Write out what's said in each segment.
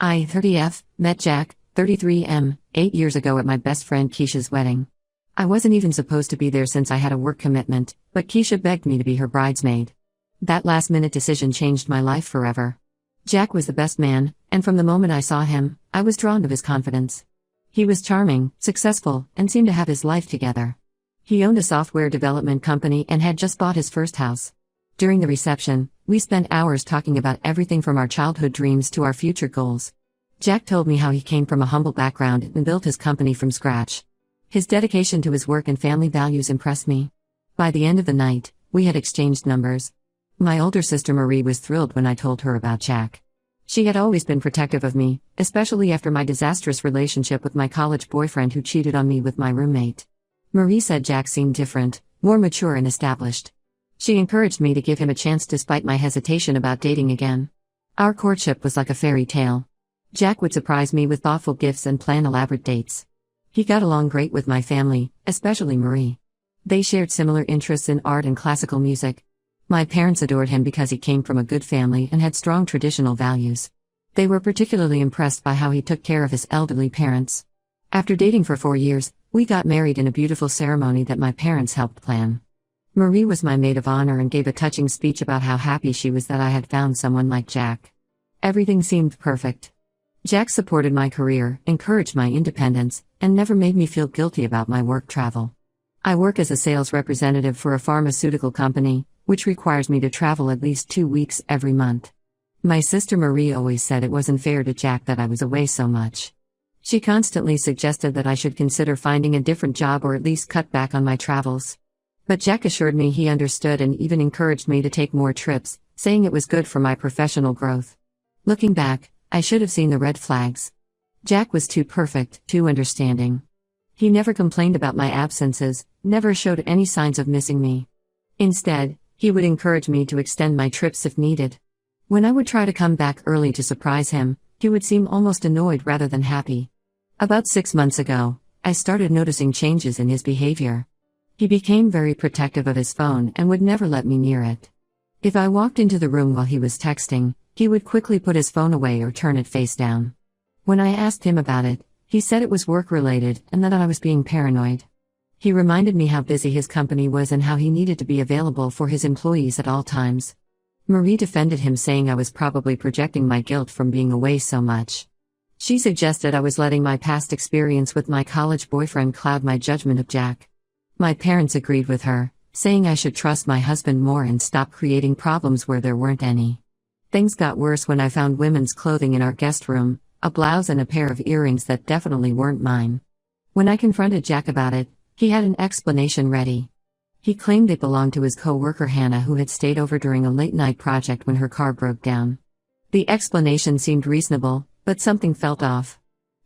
I, 30F, met Jack, 33M, 8 years ago at my best friend Keisha's wedding. I wasn't even supposed to be there since I had a work commitment, but Keisha begged me to be her bridesmaid. That last-minute decision changed my life forever. Jack was the best man, and from the moment I saw him, I was drawn to his confidence. He was charming, successful, and seemed to have his life together. He owned a software development company and had just bought his first house. During the reception, we spent hours talking about everything from our childhood dreams to our future goals. Jack told me how he came from a humble background and built his company from scratch. His dedication to his work and family values impressed me. By the end of the night, we had exchanged numbers. My older sister Marie was thrilled when I told her about Jack. She had always been protective of me, especially after my disastrous relationship with my college boyfriend who cheated on me with my roommate. Marie said Jack seemed different, more mature and established. She encouraged me to give him a chance despite my hesitation about dating again. Our courtship was like a fairy tale. Jack would surprise me with thoughtful gifts and plan elaborate dates. He got along great with my family, especially Marie. They shared similar interests in art and classical music. My parents adored him because he came from a good family and had strong traditional values. They were particularly impressed by how he took care of his elderly parents. After dating for 4 years, we got married in a beautiful ceremony that my parents helped plan. Marie was my maid of honor and gave a touching speech about how happy she was that I had found someone like Jack. Everything seemed perfect. Jack supported my career, encouraged my independence, and never made me feel guilty about my work travel. I work as a sales representative for a pharmaceutical company, which requires me to travel at least 2 weeks every month. My sister Marie always said it wasn't fair to Jack that I was away so much. She constantly suggested that I should consider finding a different job or at least cut back on my travels. But Jack assured me he understood and even encouraged me to take more trips, saying it was good for my professional growth. Looking back, I should have seen the red flags. Jack was too perfect, too understanding. He never complained about my absences, never showed any signs of missing me. Instead, he would encourage me to extend my trips if needed. When I would try to come back early to surprise him, he would seem almost annoyed rather than happy. About 6 months ago, I started noticing changes in his behavior. He became very protective of his phone and would never let me near it. If I walked into the room while he was texting, he would quickly put his phone away or turn it face down. When I asked him about it, he said it was work-related and that I was being paranoid. He reminded me how busy his company was and how he needed to be available for his employees at all times. Marie defended him, saying I was probably projecting my guilt from being away so much. She suggested I was letting my past experience with my college boyfriend cloud my judgment of Jack. My parents agreed with her, saying I should trust my husband more and stop creating problems where there weren't any. Things got worse when I found women's clothing in our guest room, a blouse and a pair of earrings that definitely weren't mine. When I confronted Jack about it, he had an explanation ready. He claimed they belonged to his co-worker Hannah, who had stayed over during a late-night project when her car broke down. The explanation seemed reasonable, but something felt off.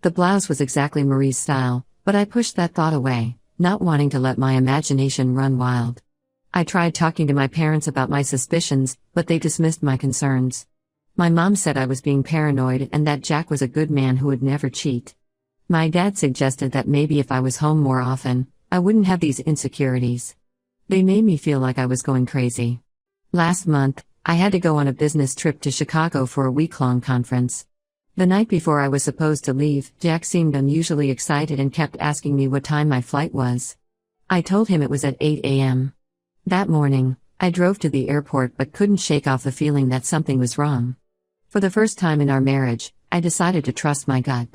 The blouse was exactly Marie's style, but I pushed that thought away, not wanting to let my imagination run wild. I tried talking to my parents about my suspicions, but they dismissed my concerns. My mom said I was being paranoid and that Jack was a good man who would never cheat. My dad suggested that maybe if I was home more often, I wouldn't have these insecurities. They made me feel like I was going crazy. Last month, I had to go on a business trip to Chicago for a week-long conference. The night before I was supposed to leave, Jack seemed unusually excited and kept asking me what time my flight was. I told him it was at 8 a.m. That morning, I drove to the airport but couldn't shake off the feeling that something was wrong. For the first time in our marriage, I decided to trust my gut.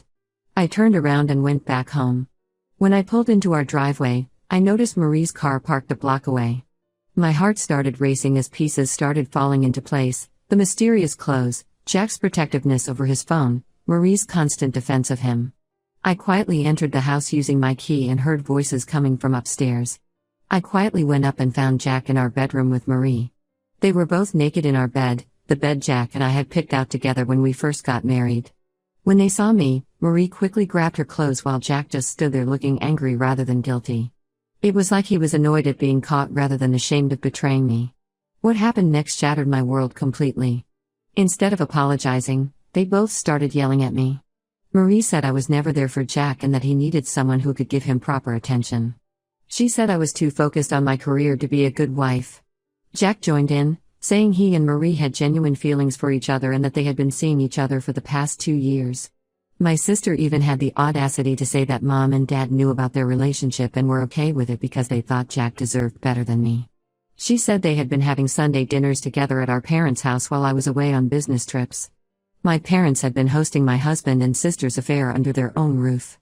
I turned around and went back home. When I pulled into our driveway, I noticed Marie's car parked a block away. My heart started racing as pieces started falling into place: the mysterious clothes, Jack's protectiveness over his phone, Marie's constant defense of him. I quietly entered the house using my key and heard voices coming from upstairs. I quietly went up and found Jack in our bedroom with Marie. They were both naked in our bed, the bed Jack and I had picked out together when we first got married. When they saw me, Marie quickly grabbed her clothes while Jack just stood there looking angry rather than guilty. It was like he was annoyed at being caught rather than ashamed of betraying me. What happened next shattered my world completely. Instead of apologizing, they both started yelling at me. Marie said I was never there for Jack and that he needed someone who could give him proper attention. She said I was too focused on my career to be a good wife. Jack joined in, saying he and Marie had genuine feelings for each other and that they had been seeing each other for the past 2 years. My sister even had the audacity to say that Mom and Dad knew about their relationship and were okay with it because they thought Jack deserved better than me. She said they had been having Sunday dinners together at our parents' house while I was away on business trips. My parents had been hosting my husband and sister's affair under their own roof.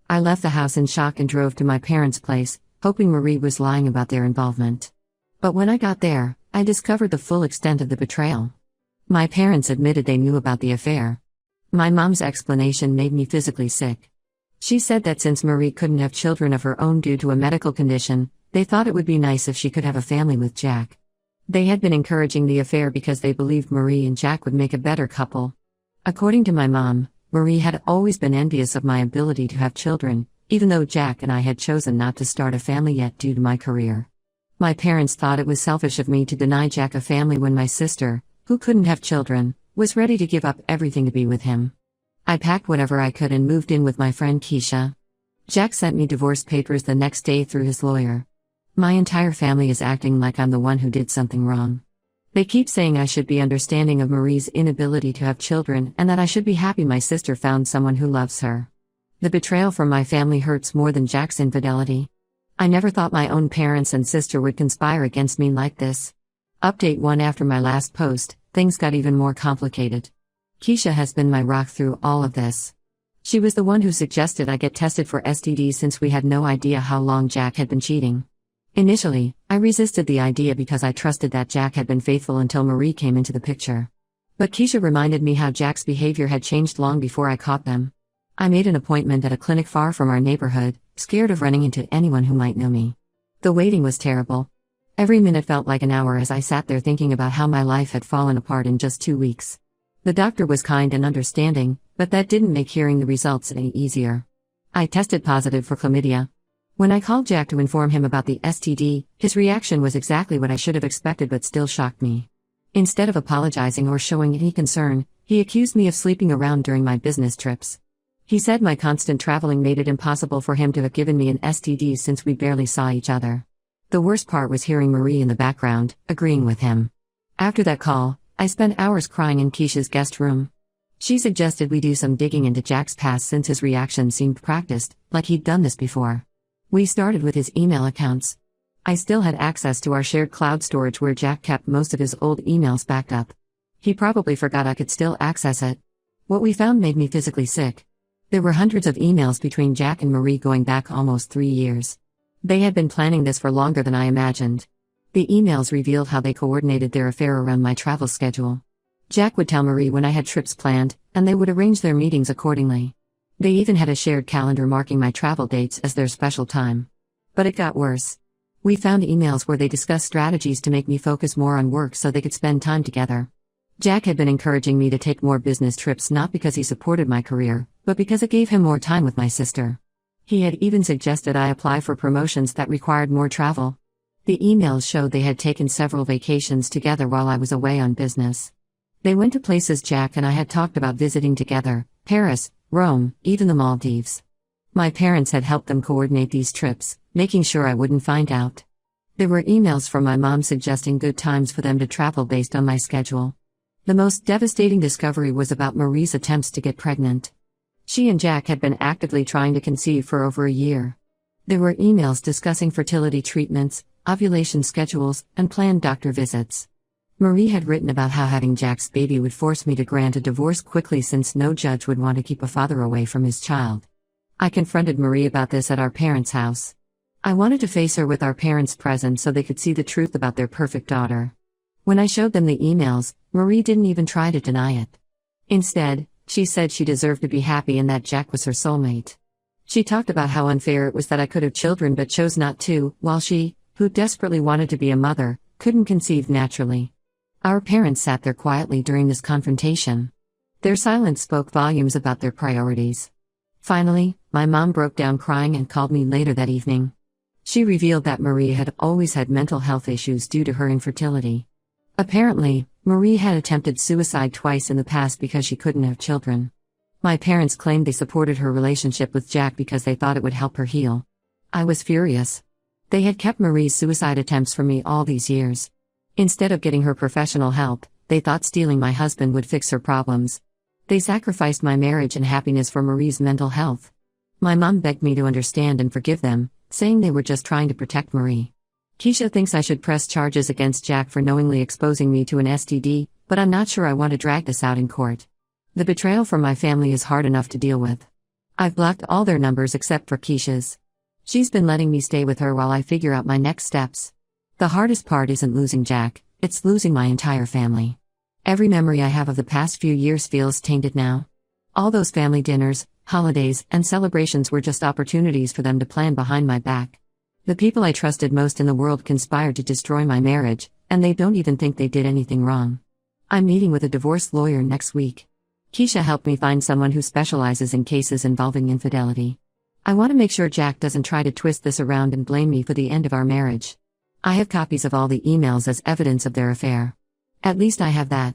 I left the house in shock and drove to my parents' place, hoping Marie was lying about their involvement. But when I got there, I discovered the full extent of the betrayal. My parents admitted they knew about the affair. My mom's explanation made me physically sick. She said that since Marie couldn't have children of her own due to a medical condition, they thought it would be nice if she could have a family with Jack. They had been encouraging the affair because they believed Marie and Jack would make a better couple. According to my mom, Marie had always been envious of my ability to have children, even though Jack and I had chosen not to start a family yet due to my career. My parents thought it was selfish of me to deny Jack a family when my sister, who couldn't have children, was ready to give up everything to be with him. I packed whatever I could and moved in with my friend Keisha. Jack sent me divorce papers the next day through his lawyer. My entire family is acting like I'm the one who did something wrong. They keep saying I should be understanding of Marie's inability to have children and that I should be happy my sister found someone who loves her. The betrayal from my family hurts more than Jack's infidelity. I never thought my own parents and sister would conspire against me like this. Update 1: after my last post, things got even more complicated. Keisha has been my rock through all of this. She was the one who suggested I get tested for STDs since we had no idea how long Jack had been cheating. Initially, I resisted the idea because I trusted that Jack had been faithful until Marie came into the picture. But Keisha reminded me how Jack's behavior had changed long before I caught them. I made an appointment at a clinic far from our neighborhood, scared of running into anyone who might know me. The waiting was terrible. Every minute felt like an hour as I sat there thinking about how my life had fallen apart in just 2 weeks. The doctor was kind and understanding, but that didn't make hearing the results any easier. I tested positive for chlamydia. When I called Jack to inform him about the STD, his reaction was exactly what I should have expected but still shocked me. Instead of apologizing or showing any concern, he accused me of sleeping around during my business trips. He said my constant traveling made it impossible for him to have given me an STD since we barely saw each other. The worst part was hearing Marie in the background, agreeing with him. After that call, I spent hours crying in Keisha's guest room. She suggested we do some digging into Jack's past since his reaction seemed practiced, like he'd done this before. We started with his email accounts. I still had access to our shared cloud storage where Jack kept most of his old emails backed up. He probably forgot I could still access it. What we found made me physically sick. There were hundreds of emails between Jack and Marie going back almost 3 years. They had been planning this for longer than I imagined. The emails revealed how they coordinated their affair around my travel schedule. Jack would tell Marie when I had trips planned, and they would arrange their meetings accordingly. They even had a shared calendar marking my travel dates as their special time. But it got worse. We found emails where they discussed strategies to make me focus more on work so they could spend time together. Jack had been encouraging me to take more business trips not because he supported my career, but because it gave him more time with my sister. He had even suggested I apply for promotions that required more travel. The emails showed they had taken several vacations together while I was away on business. They went to places Jack and I had talked about visiting together: Paris, Rome, even the Maldives. My parents had helped them coordinate these trips, making sure I wouldn't find out. There were emails from my mom suggesting good times for them to travel based on my schedule. The most devastating discovery was about Marie's attempts to get pregnant. She and Jack had been actively trying to conceive for over a year. There were emails discussing fertility treatments, ovulation schedules, and planned doctor visits. Marie had written about how having Jack's baby would force me to grant a divorce quickly since no judge would want to keep a father away from his child. I confronted Marie about this at our parents' house. I wanted to face her with our parents present so they could see the truth about their perfect daughter. When I showed them the emails, Marie didn't even try to deny it. Instead, she said she deserved to be happy and that Jack was her soulmate. She talked about how unfair it was that I could have children but chose not to, while she, who desperately wanted to be a mother, couldn't conceive naturally. Our parents sat there quietly during this confrontation. Their silence spoke volumes about their priorities. Finally, my mom broke down crying and called me later that evening. She revealed that Marie had always had mental health issues due to her infertility. Apparently, Marie had attempted suicide twice in the past because she couldn't have children. My parents claimed they supported her relationship with Jack because they thought it would help her heal. I was furious. They had kept Marie's suicide attempts from me all these years. Instead of getting her professional help, they thought stealing my husband would fix her problems. They sacrificed my marriage and happiness for Marie's mental health. My mom begged me to understand and forgive them, saying they were just trying to protect Marie. Keisha thinks I should press charges against Jack for knowingly exposing me to an STD, but I'm not sure I want to drag this out in court. The betrayal from my family is hard enough to deal with. I've blocked all their numbers except for Keisha's. She's been letting me stay with her while I figure out my next steps. The hardest part isn't losing Jack, it's losing my entire family. Every memory I have of the past few years feels tainted now. All those family dinners, holidays, and celebrations were just opportunities for them to plan behind my back. The people I trusted most in the world conspired to destroy my marriage, and they don't even think they did anything wrong. I'm meeting with a divorce lawyer next week. Keisha helped me find someone who specializes in cases involving infidelity. I want to make sure Jack doesn't try to twist this around and blame me for the end of our marriage. I have copies of all the emails as evidence of their affair. At least I have that.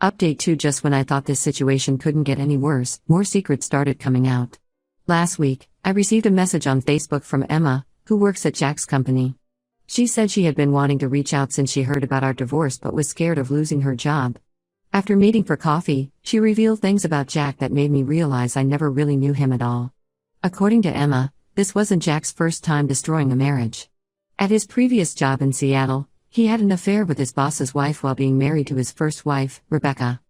Update 2. Just when I thought this situation couldn't get any worse, more secrets started coming out. Last week, I received a message on Facebook from Emma, who works at Jack's company. She said she had been wanting to reach out since she heard about our divorce but was scared of losing her job. After meeting for coffee, she revealed things about Jack that made me realize I never really knew him at all. According to Emma, this wasn't Jack's first time destroying a marriage. At his previous job in Seattle, he had an affair with his boss's wife while being married to his first wife, Rebecca.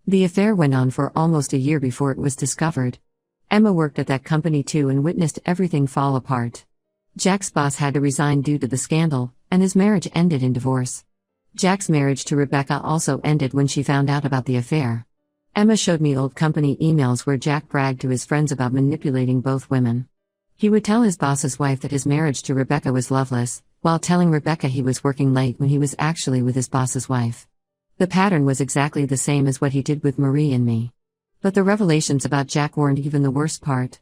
The affair went on for almost a year before it was discovered. Emma worked at that company too and witnessed everything fall apart. Jack's boss had to resign due to the scandal, and his marriage ended in divorce. Jack's marriage to Rebecca also ended when she found out about the affair. Emma showed me old company emails where Jack bragged to his friends about manipulating both women. He would tell his boss's wife that his marriage to Rebecca was loveless, while telling Rebecca he was working late when he was actually with his boss's wife. The pattern was exactly the same as what he did with Marie and me. But the revelations about Jack weren't even the worst part.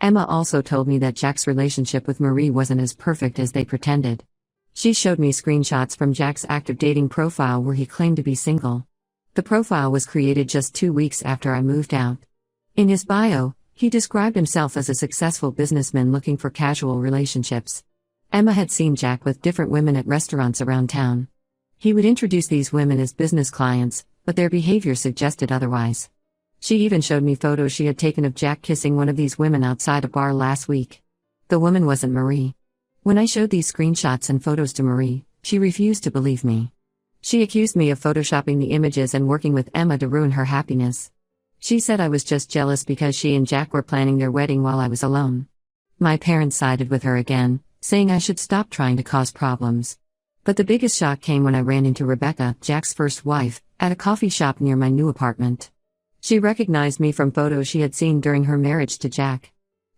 Emma also told me that Jack's relationship with Marie wasn't as perfect as they pretended. She showed me screenshots from Jack's active dating profile where he claimed to be single. The profile was created just 2 weeks after I moved out. In his bio, he described himself as a successful businessman looking for casual relationships. Emma had seen Jack with different women at restaurants around town. He would introduce these women as business clients, but their behavior suggested otherwise. She even showed me photos she had taken of Jack kissing one of these women outside a bar last week. The woman wasn't Marie. When I showed these screenshots and photos to Marie, she refused to believe me. She accused me of photoshopping the images and working with Emma to ruin her happiness. She said I was just jealous because she and Jack were planning their wedding while I was alone. My parents sided with her again, saying I should stop trying to cause problems. But the biggest shock came when I ran into Rebecca, Jack's first wife, at a coffee shop near my new apartment. She recognized me from photos she had seen during her marriage to Jack.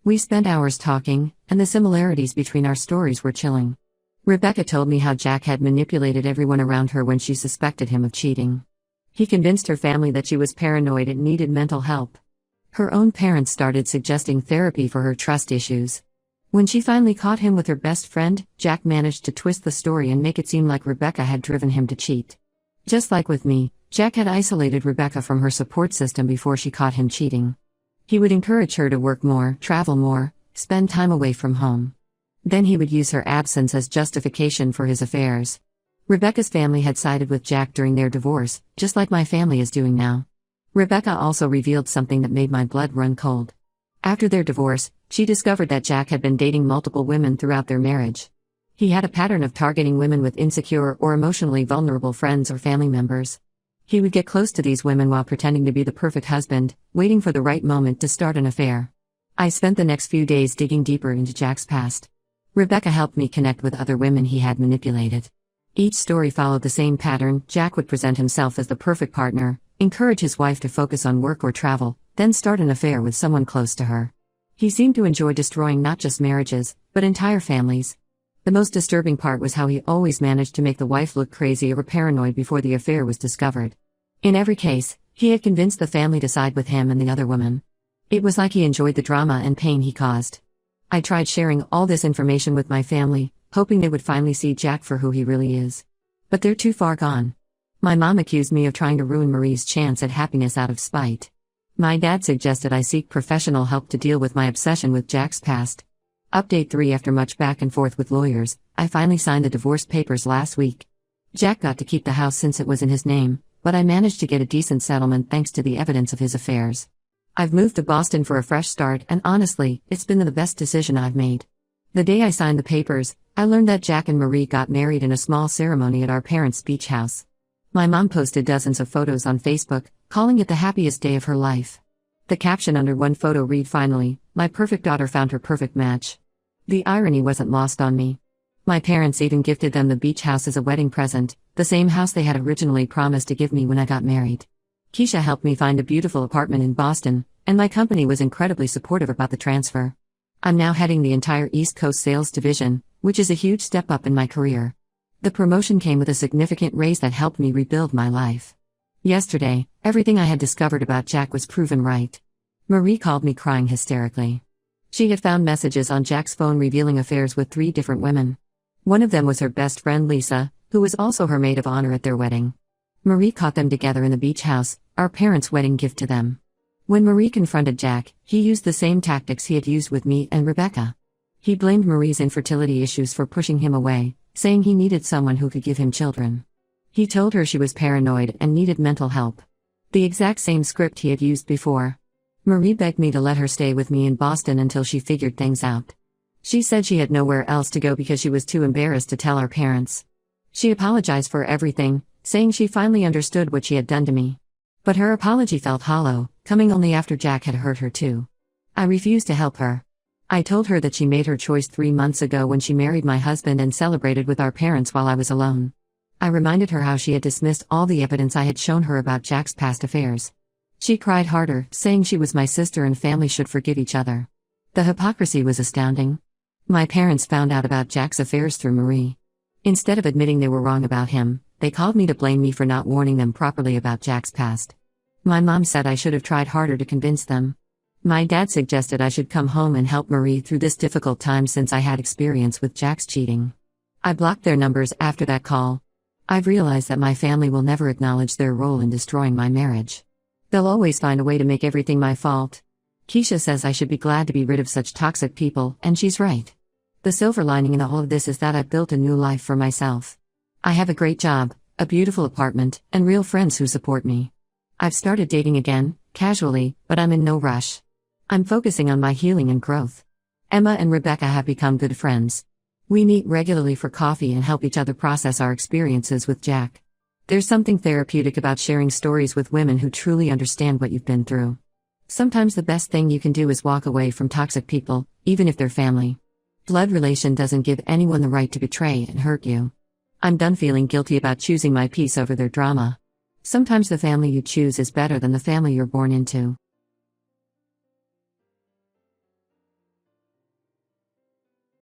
We spent hours talking, and the similarities between our stories were chilling. Rebecca told me how Jack had manipulated everyone around her when she suspected him of cheating. He convinced her family that she was paranoid and needed mental help. Her own parents started suggesting therapy for her trust issues. When she finally caught him with her best friend, Jack managed to twist the story and make it seem like Rebecca had driven him to cheat. Just like with me, Jack had isolated Rebecca from her support system before she caught him cheating. He would encourage her to work more, travel more, spend time away from home. Then he would use her absence as justification for his affairs. Rebecca's family had sided with Jack during their divorce, just like my family is doing now. Rebecca also revealed something that made my blood run cold. After their divorce, she discovered that Jack had been dating multiple women throughout their marriage. He had a pattern of targeting women with insecure or emotionally vulnerable friends or family members. He would get close to these women while pretending to be the perfect husband, waiting for the right moment to start an affair. I spent the next few days digging deeper into Jack's past. Rebecca helped me connect with other women he had manipulated. Each story followed the same pattern. Jack would present himself as the perfect partner, encourage his wife to focus on work or travel, then start an affair with someone close to her. He seemed to enjoy destroying not just marriages, but entire families. The most disturbing part was how he always managed to make the wife look crazy or paranoid before the affair was discovered. In every case, he had convinced the family to side with him and the other woman. It was like he enjoyed the drama and pain he caused. I tried sharing all this information with my family, hoping they would finally see Jack for who he really is. But they're too far gone. My mom accused me of trying to ruin Marie's chance at happiness out of spite. My dad suggested I seek professional help to deal with my obsession with Jack's past. Update 3. After much back and forth with lawyers, I finally signed the divorce papers last week. Jack got to keep the house since it was in his name, but I managed to get a decent settlement thanks to the evidence of his affairs. I've moved to Boston for a fresh start, and honestly, it's been the best decision I've made. The day I signed the papers, I learned that Jack and Marie got married in a small ceremony at our parents' beach house. My mom posted dozens of photos on Facebook, calling it the happiest day of her life. The caption under one photo read, "Finally, my perfect daughter found her perfect match." The irony wasn't lost on me. My parents even gifted them the beach house as a wedding present, the same house they had originally promised to give me when I got married. Keisha helped me find a beautiful apartment in Boston, and my company was incredibly supportive about the transfer. I'm now heading the entire East Coast sales division, which is a huge step up in my career. The promotion came with a significant raise that helped me rebuild my life. Yesterday, everything I had discovered about Jack was proven right. Marie called me crying hysterically. She had found messages on Jack's phone revealing affairs with 3 different women. One of them was her best friend Lisa, who was also her maid of honor at their wedding. Marie caught them together in the beach house, our parents' wedding gift to them. When Marie confronted Jack, he used the same tactics he had used with me and Rebecca. He blamed Marie's infertility issues for pushing him away, saying he needed someone who could give him children. He told her she was paranoid and needed mental help. The exact same script he had used before. Marie begged me to let her stay with me in Boston until she figured things out. She said she had nowhere else to go because she was too embarrassed to tell our parents. She apologized for everything, saying she finally understood what she had done to me. But her apology felt hollow, coming only after Jack had hurt her too. I refused to help her. I told her that she made her choice 3 months ago when she married my husband and celebrated with our parents while I was alone. I reminded her how she had dismissed all the evidence I had shown her about Jack's past affairs. She cried harder, saying she was my sister and family should forgive each other. The hypocrisy was astounding. My parents found out about Jack's affairs through Marie. Instead of admitting they were wrong about him, they called me to blame me for not warning them properly about Jack's past. My mom said I should have tried harder to convince them. My dad suggested I should come home and help Marie through this difficult time since I had experience with Jack's cheating. I blocked their numbers after that call. I've realized that my family will never acknowledge their role in destroying my marriage. They'll always find a way to make everything my fault. Keisha says I should be glad to be rid of such toxic people, and she's right. The silver lining in all of this is that I've built a new life for myself. I have a great job, a beautiful apartment, and real friends who support me. I've started dating again, casually, but I'm in no rush. I'm focusing on my healing and growth. Emma and Rebecca have become good friends. We meet regularly for coffee and help each other process our experiences with Jack. There's something therapeutic about sharing stories with women who truly understand what you've been through. Sometimes the best thing you can do is walk away from toxic people, even if they're family. Blood relation doesn't give anyone the right to betray and hurt you. I'm done feeling guilty about choosing my peace over their drama. Sometimes the family you choose is better than the family you're born into.